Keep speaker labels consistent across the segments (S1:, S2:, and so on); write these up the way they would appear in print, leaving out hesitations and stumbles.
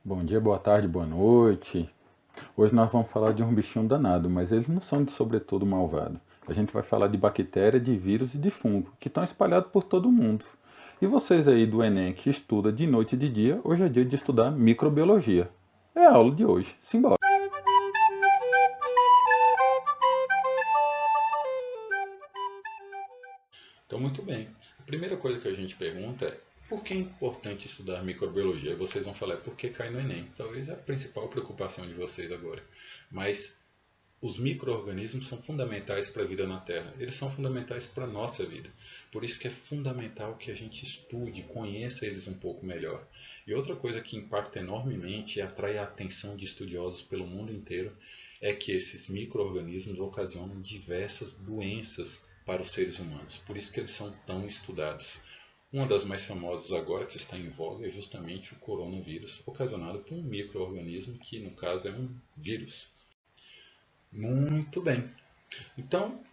S1: Bom dia, boa tarde, boa noite. Hoje nós vamos falar de um bichinho danado, mas eles não são de sobretudo malvado. A gente vai falar de bactéria, de vírus e de fungo, que estão espalhados por todo mundo. E vocês aí do Enem que estuda de noite e de dia, hoje é dia de estudar microbiologia. É a aula de hoje. Simbora. Então, muito bem. A primeira coisa que a gente pergunta é por que é importante estudar microbiologia? E vocês vão falar por que cai no Enem. Talvez é a principal preocupação de vocês agora. Mas os micro-organismos são fundamentais para a vida na Terra. Eles são fundamentais para a nossa vida. Por isso que é fundamental que a gente estude, conheça eles um pouco melhor. E outra coisa que impacta enormemente e atrai a atenção de estudiosos pelo mundo inteiro é que esses micro-organismos ocasionam diversas doenças para os seres humanos. Por isso que eles são tão estudados. Uma das mais famosas agora que está em voga é justamente o coronavírus, ocasionado por um micro-organismo que no caso é um vírus. Muito bem. Então,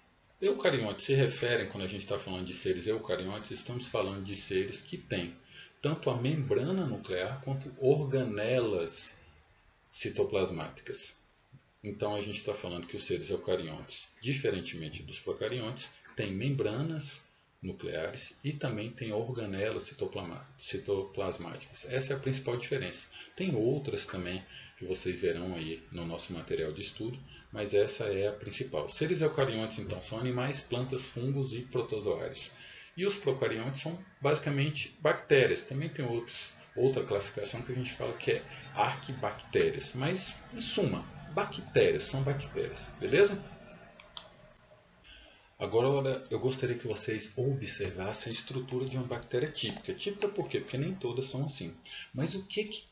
S1: eucariontes se referem, quando a gente está falando de seres eucariontes, estamos falando de seres que têm tanto a membrana nuclear quanto organelas citoplasmáticas. Então a gente está falando que os seres eucariontes, diferentemente dos procariontes, têm membranas nucleares e também têm organelas citoplasmáticas. Essa é a principal diferença. Tem outras também que vocês verão aí no nosso material de estudo, mas essa é a principal. Seres eucariontes, então, são animais, plantas, fungos e protozoários. E os procariontes são basicamente bactérias. Também tem outra classificação que a gente fala que é arquibactérias. Mas, em suma, bactérias são bactérias. Beleza? Agora eu gostaria que vocês observassem a estrutura de uma bactéria típica. Típica por quê? Porque nem todas são assim. Mas o que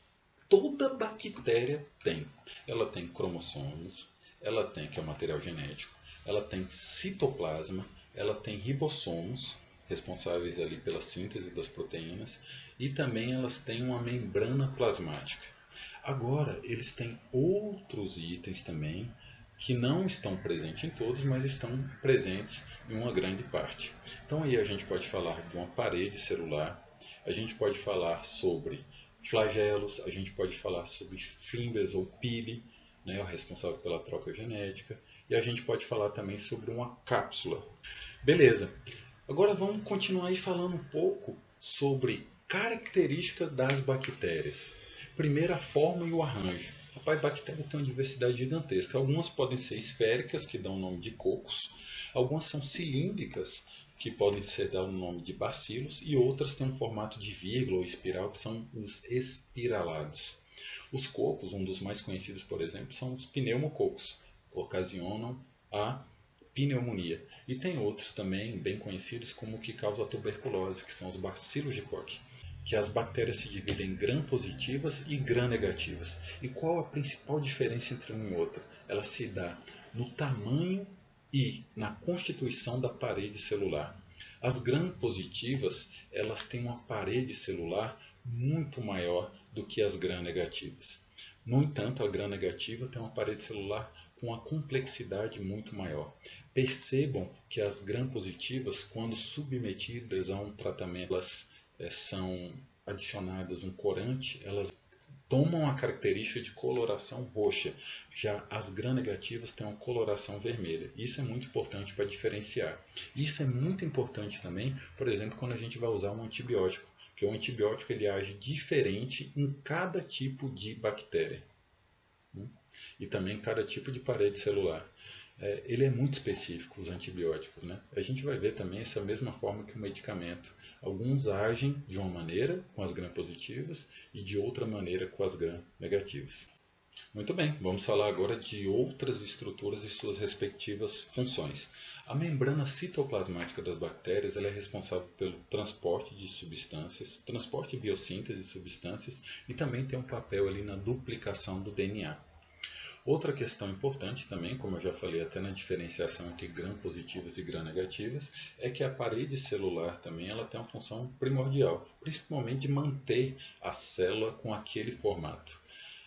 S1: toda bactéria tem? Ela tem cromossomos, ela tem, que é o material genético, ela tem citoplasma, ela tem ribossomos, responsáveis ali pela síntese das proteínas, e também elas têm uma membrana plasmática. Agora, eles têm outros itens também que não estão presentes em todos, mas estão presentes em uma grande parte. Então aí a gente pode falar de uma parede celular, a gente pode falar sobre flagelos, a gente pode falar sobre fímbrias ou pile, né, o responsável pela troca genética, e a gente pode falar também sobre uma cápsula. Beleza. Agora vamos continuar aí falando um pouco sobre características das bactérias. Primeiro a forma e o arranjo. Rapaz, bactéria tem uma diversidade gigantesca. Algumas podem ser esféricas, que dão o nome de cocos. Algumas são cilíndricas, que podem ser dar o nome de bacilos. E outras têm um formato de vírgula ou espiral, que são os espiralados. Os cocos, um dos mais conhecidos, por exemplo, são os pneumococos. Ocasionam a pneumonia. E tem outros também bem conhecidos como o que causa a tuberculose, que são os bacilos de Koch, que as bactérias se dividem em gram-positivas e gram-negativas. E qual a principal diferença entre um e outro? Ela se dá no tamanho e na constituição da parede celular. As gram-positivas, elas têm uma parede celular muito maior do que as gram-negativas. No entanto, a gram-negativa tem uma parede celular com uma complexidade muito maior. Percebam que as gram-positivas, quando submetidas a um tratamento, elas são adicionadas um corante, elas tomam a característica de coloração roxa. Já as gram-negativas têm uma coloração vermelha. Isso é muito importante para diferenciar. Isso é muito importante também, por exemplo, quando a gente vai usar um antibiótico, porque o antibiótico ele age diferente em cada tipo de bactéria, né? E também cada tipo de parede celular. Ele é muito específico, os antibióticos, né? A gente vai ver também essa mesma forma que o medicamento. Alguns agem de uma maneira com as gram-positivas e de outra maneira com as gram-negativas. Muito bem, vamos falar agora de outras estruturas e suas respectivas funções. A membrana citoplasmática das bactérias ela é responsável pelo transporte de substâncias, transporte e biossíntese de substâncias e também tem um papel ali na duplicação do DNA. Outra questão importante também, como eu já falei até na diferenciação entre gram-positivas e gram-negativas, é que a parede celular também ela tem uma função primordial, principalmente de manter a célula com aquele formato.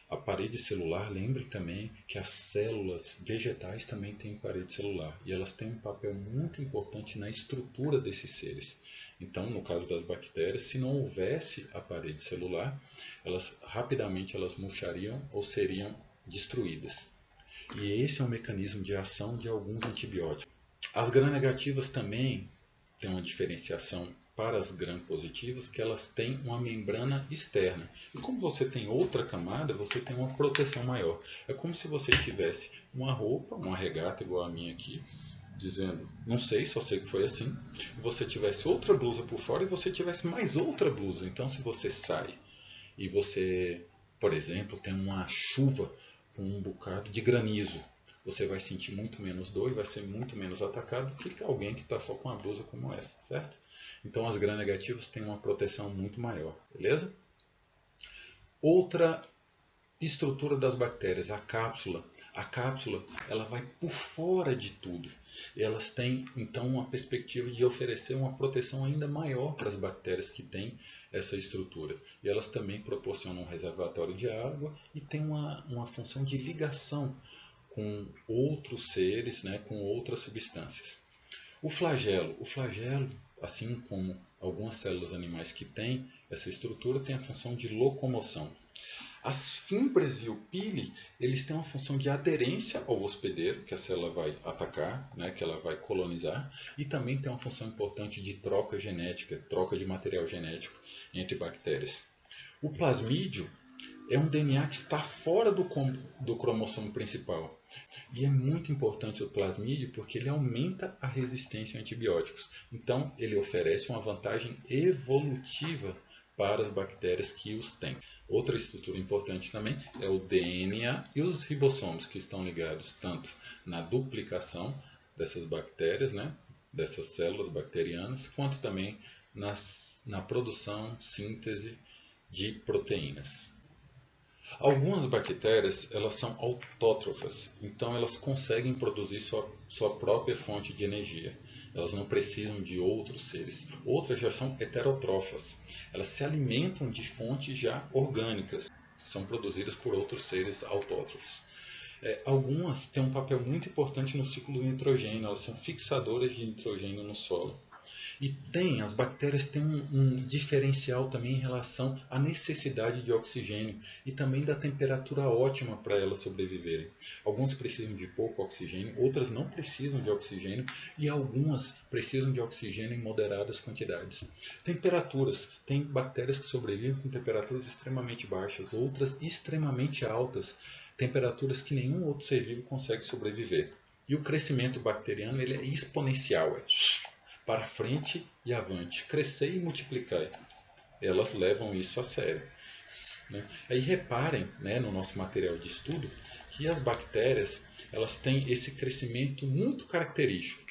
S1: A parede celular, lembre também que as células vegetais também têm parede celular e elas têm um papel muito importante na estrutura desses seres. Então, no caso das bactérias, se não houvesse a parede celular, rapidamente elas murchariam ou seriam destruídas. E esse é o mecanismo de ação de alguns antibióticos. As gram-negativas também têm uma diferenciação para as gram-positivas, que elas têm uma membrana externa. E como você tem outra camada, você tem uma proteção maior. É como se você tivesse uma roupa, uma regata igual a minha aqui, dizendo, não sei, só sei que foi assim, você tivesse outra blusa por fora e você tivesse mais outra blusa. Então, se você sai e você, por exemplo, tem uma chuva com um bocado de granizo, você vai sentir muito menos dor e vai ser muito menos atacado do que alguém que está só com uma blusa como essa, certo? Então as gram-negativas têm uma proteção muito maior, beleza? Outra estrutura das bactérias, a cápsula. A cápsula ela vai por fora de tudo. Elas têm então uma perspectiva de oferecer uma proteção ainda maior para as bactérias que têm essa estrutura. E elas também proporcionam um reservatório de água e têm uma função de ligação com outros seres, né, com outras substâncias. O flagelo, assim como algumas células animais que têm essa estrutura, tem a função de locomoção. As fibras e o pile, eles têm uma função de aderência ao hospedeiro, que a célula vai atacar, né, que ela vai colonizar, e também tem uma função importante de troca genética, troca de material genético entre bactérias. O plasmídio é um DNA que está fora do cromossomo principal. E é muito importante o plasmídio porque ele aumenta a resistência a antibióticos. Então, ele oferece uma vantagem evolutiva para as bactérias que os têm. Outra estrutura importante também é o DNA e os ribossomos, que estão ligados tanto na duplicação dessas bactérias, né, dessas células bacterianas, quanto também na produção, síntese de proteínas. Algumas bactérias elas são autótrofas, então elas conseguem produzir sua própria fonte de energia. Elas não precisam de outros seres. Outras já são heterótrofas. Elas se alimentam de fontes já orgânicas, que são produzidas por outros seres autótrofos. Algumas têm um papel muito importante no ciclo do nitrogênio, elas são fixadoras de nitrogênio no solo. E as bactérias têm um diferencial também em relação à necessidade de oxigênio e também da temperatura ótima para elas sobreviverem. Algumas precisam de pouco oxigênio, outras não precisam de oxigênio e algumas precisam de oxigênio em moderadas quantidades. Temperaturas. Tem bactérias que sobrevivem com temperaturas extremamente baixas, outras extremamente altas, temperaturas que nenhum outro ser vivo consegue sobreviver. E o crescimento bacteriano ele é exponencial, para frente e avante, crescer e multiplicar. Elas levam isso a sério. Né? Aí reparem, né, no nosso material de estudo que as bactérias elas têm esse crescimento muito característico.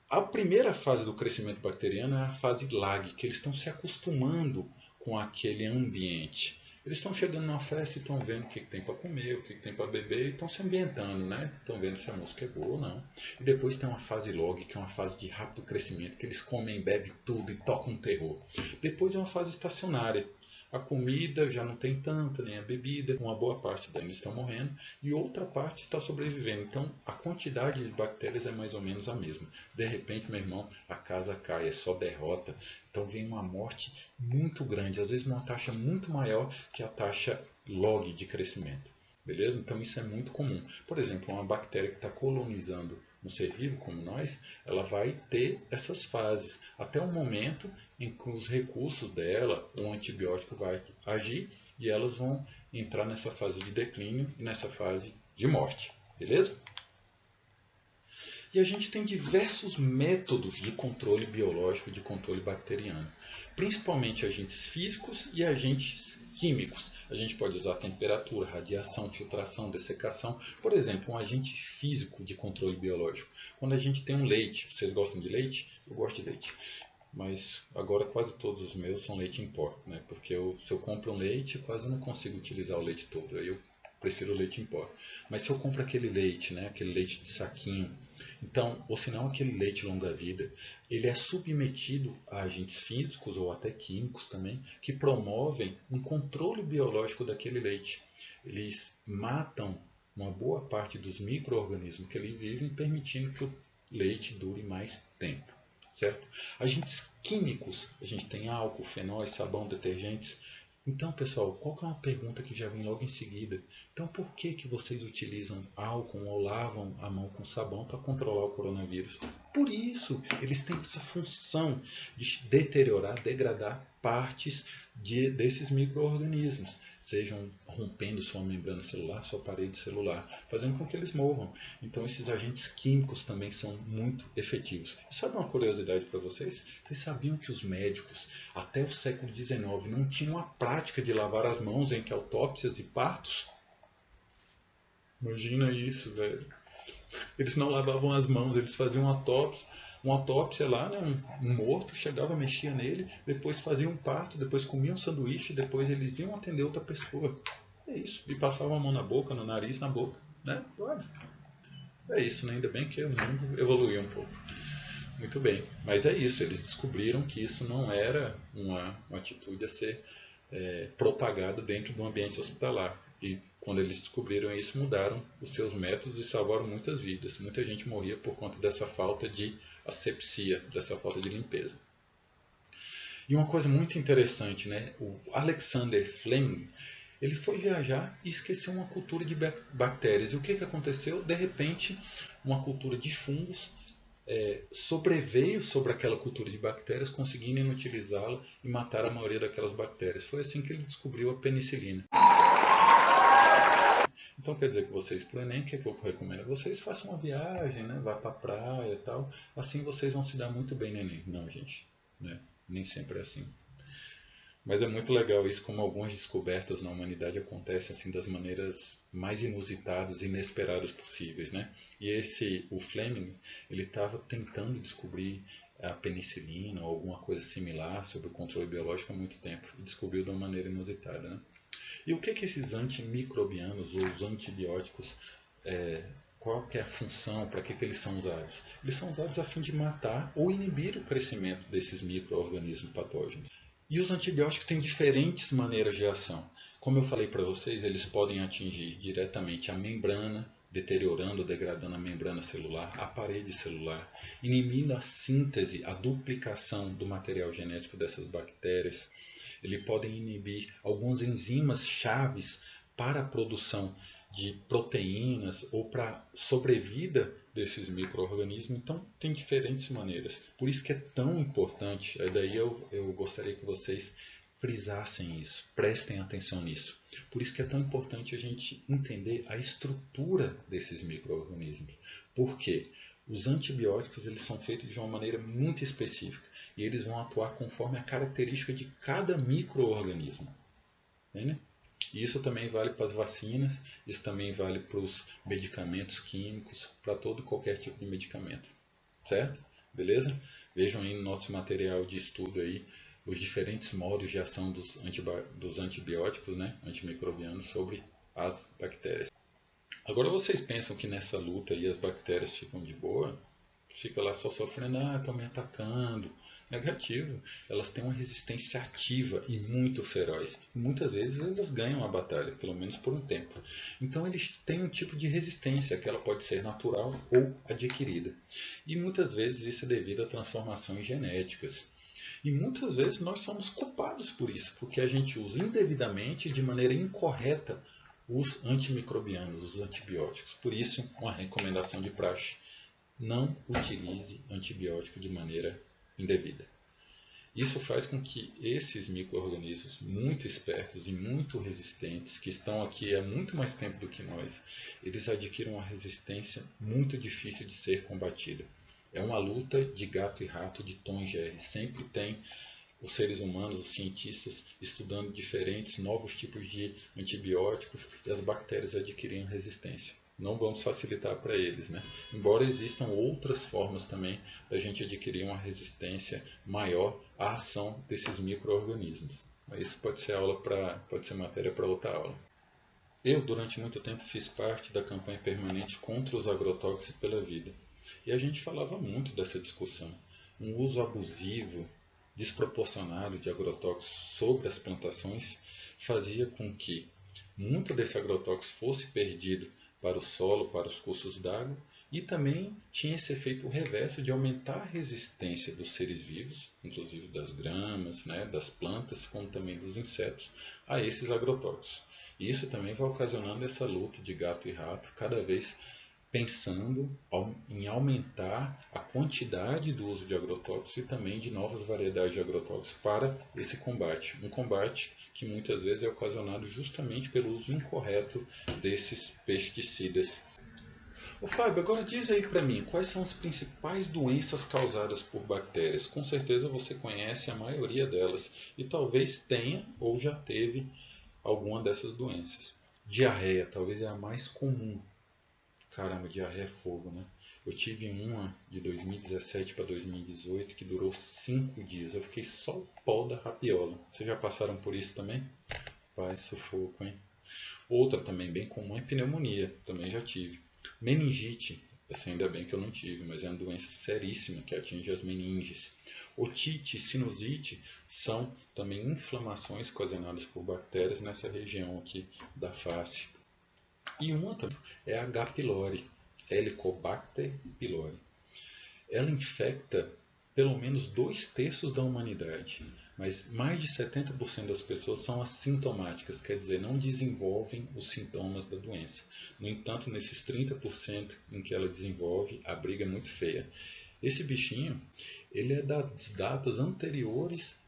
S1: A primeira fase do crescimento bacteriano é a fase lag, que eles estão se acostumando com aquele ambiente. Eles estão chegando numa festa e estão vendo o que tem para comer, o que tem para beber e estão se ambientando, né? Estão vendo se a música é boa ou não. E depois tem uma fase log, que é uma fase de rápido crescimento, que eles comem, bebem tudo e tocam terror. Depois é uma fase estacionária. A comida já não tem tanta, nem a bebida. Uma boa parte deles estão morrendo e outra parte está sobrevivendo. Então a quantidade de bactérias é mais ou menos a mesma. De repente, meu irmão, a casa cai, é só derrota. Então vem uma morte muito grande, às vezes uma taxa muito maior que a taxa log de crescimento. Beleza? Então isso é muito comum. Por exemplo, uma bactéria que está colonizando um ser vivo como nós, ela vai ter essas fases, até o momento em que os recursos dela, um antibiótico vai agir e elas vão entrar nessa fase de declínio e nessa fase de morte. Beleza? E a gente tem diversos métodos de controle biológico, de controle bacteriano, principalmente agentes físicos e agentes químicos. A gente pode usar temperatura, radiação, filtração, dessecação. Por exemplo, um agente físico de controle biológico. Quando a gente tem um leite, vocês gostam de leite? Eu gosto de leite. Mas agora quase todos os meus são leite em pó, né? Porque se eu compro um leite, quase não consigo utilizar o leite todo. Aí eu prefiro o leite em pó. Mas se eu compro aquele leite, né? Aquele leite de saquinho, então, ou se não aquele leite longa-vida, ele é submetido a agentes físicos ou até químicos também, que promovem um controle biológico daquele leite. Eles matam uma boa parte dos micro-organismos que ali vivem, permitindo que o leite dure mais tempo. Certo? Agentes químicos, a gente tem álcool, fenóis, sabão, detergentes. Então, pessoal, qual que é uma pergunta que já vem logo em seguida? Então, por que que vocês utilizam álcool ou lavam a mão com sabão para controlar o coronavírus? Por isso, eles têm essa função de deteriorar, degradar partes desses micro-organismos, sejam rompendo sua membrana celular, sua parede celular, fazendo com que eles morram. Então, esses agentes químicos também são muito efetivos. E sabe uma curiosidade para vocês? Vocês sabiam que os médicos, até o século XIX, não tinham a prática de lavar as mãos entre autópsias e partos? Imagina isso, velho. Eles não lavavam as mãos, eles faziam uma autópsia lá, né, um morto, chegava, mexia nele, depois fazia um parto, depois comia um sanduíche, depois eles iam atender outra pessoa. É isso. E passavam a mão na boca, no nariz, na boca. Né? Pode. É isso, né? Ainda bem que o mundo evoluiu um pouco. Muito bem. Mas é isso, eles descobriram que isso não era uma atitude a ser propagada dentro do ambiente hospitalar. E quando eles descobriram isso, mudaram os seus métodos e salvaram muitas vidas. Muita gente morria por conta dessa falta de asepsia, dessa falta de limpeza. E uma coisa muito interessante, né? O Alexander Fleming, ele foi viajar e esqueceu uma cultura de bactérias. E o que aconteceu? De repente, uma cultura de fungos sobreveio sobre aquela cultura de bactérias, conseguindo inutilizá-la e matar a maioria daquelas bactérias. Foi assim que ele descobriu a penicilina. Então quer dizer que vocês para o Enem, o que eu recomendo? Vocês façam uma viagem, né? Vá para a praia e tal. Assim vocês vão se dar muito bem no Enem. Não, gente. Né? Nem sempre é assim. Mas é muito legal isso, como algumas descobertas na humanidade acontecem assim das maneiras mais inusitadas e inesperadas possíveis, né? E o Fleming, ele estava tentando descobrir a penicilina ou alguma coisa similar sobre o controle biológico há muito tempo e descobriu de uma maneira inusitada, né? E o que esses antimicrobianos ou os antibióticos, qual que é a função, para que eles são usados? Eles são usados a fim de matar ou inibir o crescimento desses micro-organismos patógenos. E os antibióticos têm diferentes maneiras de ação. Como eu falei para vocês, eles podem atingir diretamente a membrana, deteriorando ou degradando a membrana celular, a parede celular, inibindo a síntese, a duplicação do material genético dessas bactérias. Eles podem inibir algumas enzimas chaves para a produção de proteínas ou para a sobrevida desses micro-organismos. Então, tem diferentes maneiras. Por isso que é tão importante, daí eu gostaria que vocês frisassem isso, prestem atenção nisso. Por isso que é tão importante a gente entender a estrutura desses micro-organismos. Por quê? Os antibióticos eles são feitos de uma maneira muito específica e eles vão atuar conforme a característica de cada micro-organismo. Entende? E isso também vale para as vacinas, isso também vale para os medicamentos químicos, para todo e qualquer tipo de medicamento. Certo? Beleza? Vejam aí no nosso material de estudo aí os diferentes modos de ação dos antibióticos, né, antimicrobianos sobre as bactérias. Agora vocês pensam que nessa luta aí as bactérias ficam de boa? Fica lá só sofrendo, estão me atacando. Negativo. Elas têm uma resistência ativa e muito feroz. Muitas vezes elas ganham a batalha, pelo menos por um tempo. Então eles têm um tipo de resistência que ela pode ser natural ou adquirida. E muitas vezes isso é devido a transformações genéticas. E muitas vezes nós somos culpados por isso, porque a gente usa indevidamente, de maneira incorreta, os antimicrobianos, os antibióticos. Por isso, uma recomendação de praxe: não utilize antibiótico de maneira indevida. Isso faz com que esses micro-organismos muito espertos e muito resistentes, que estão aqui há muito mais tempo do que nós, eles adquiram uma resistência muito difícil de ser combatida. É uma luta de gato e rato de Tom e Jerry. Sempre tem os seres humanos, os cientistas, estudando diferentes novos tipos de antibióticos e as bactérias adquirindo resistência. Não vamos facilitar para eles, né? Embora existam outras formas também da gente adquirir uma resistência maior à ação desses micro-organismos. Mas isso pode ser matéria para outra aula. Eu, durante muito tempo, fiz parte da campanha permanente contra os agrotóxicos pela vida. E a gente falava muito dessa discussão. Um uso abusivo, desproporcionado de agrotóxicos sobre as plantações fazia com que muito desse agrotóxico fosse perdido para o solo, para os cursos d'água, E também tinha esse efeito reverso de aumentar a resistência dos seres vivos, inclusive das gramas, né, das plantas, como também dos insetos, a esses agrotóxicos. E isso também vai ocasionando essa luta de gato e rato, cada vez pensando em aumentar a quantidade do uso de agrotóxicos e também de novas variedades de agrotóxicos para esse combate. Um combate que muitas vezes é ocasionado justamente pelo uso incorreto desses pesticidas. Ô Fábio, agora diz aí para mim, quais são as principais doenças causadas por bactérias? Com certeza você conhece a maioria delas e talvez tenha ou já teve alguma dessas doenças. Diarreia talvez é a mais comum. Caramba, diarreia é fogo, né? Eu tive uma de 2017 para 2018 que durou 5 dias. Eu fiquei só o pó da rapiola. Vocês já passaram por isso também? Pai, sufoco, hein? Outra também bem comum é pneumonia. Também já tive. Meningite. Essa ainda bem que eu não tive, mas é uma doença seríssima que atinge as meninges. Otite e sinusite são também inflamações ocasionadas por bactérias nessa região aqui da face. E uma também é a H. pylori, Helicobacter pylori. Ela infecta pelo menos 2/3 da humanidade, mas mais de 70% das pessoas são assintomáticas, quer dizer, não desenvolvem os sintomas da doença. No entanto, nesses 30% em que ela desenvolve, a briga é muito feia. Esse bichinho, ele é das datas anteriores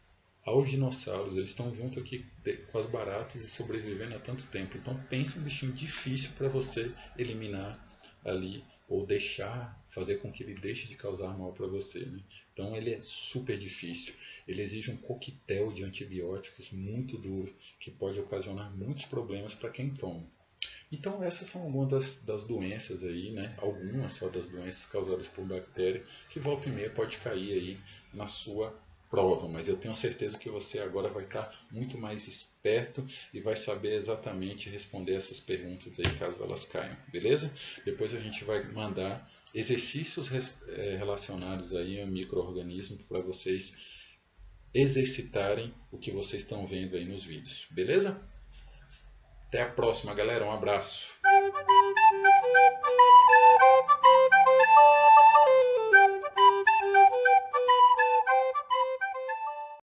S1: aos dinossauros, eles estão junto aqui com as baratas e sobrevivendo há tanto tempo. Então pense um bichinho difícil para você eliminar ali ou fazer com que ele deixe de causar mal para você, né? Então ele é super difícil. Ele exige um coquetel de antibióticos muito duro que pode ocasionar muitos problemas para quem toma. Então essas são algumas das doenças aí, né? Algumas só das doenças causadas por bactéria que volta e meia pode cair aí na sua prova, mas eu tenho certeza que você agora vai estar muito mais esperto e vai saber exatamente responder essas perguntas aí caso elas caiam, beleza? Depois a gente vai mandar exercícios relacionados aí a micro-organismos para vocês exercitarem o que vocês estão vendo aí nos vídeos, beleza? Até a próxima, galera. Um abraço.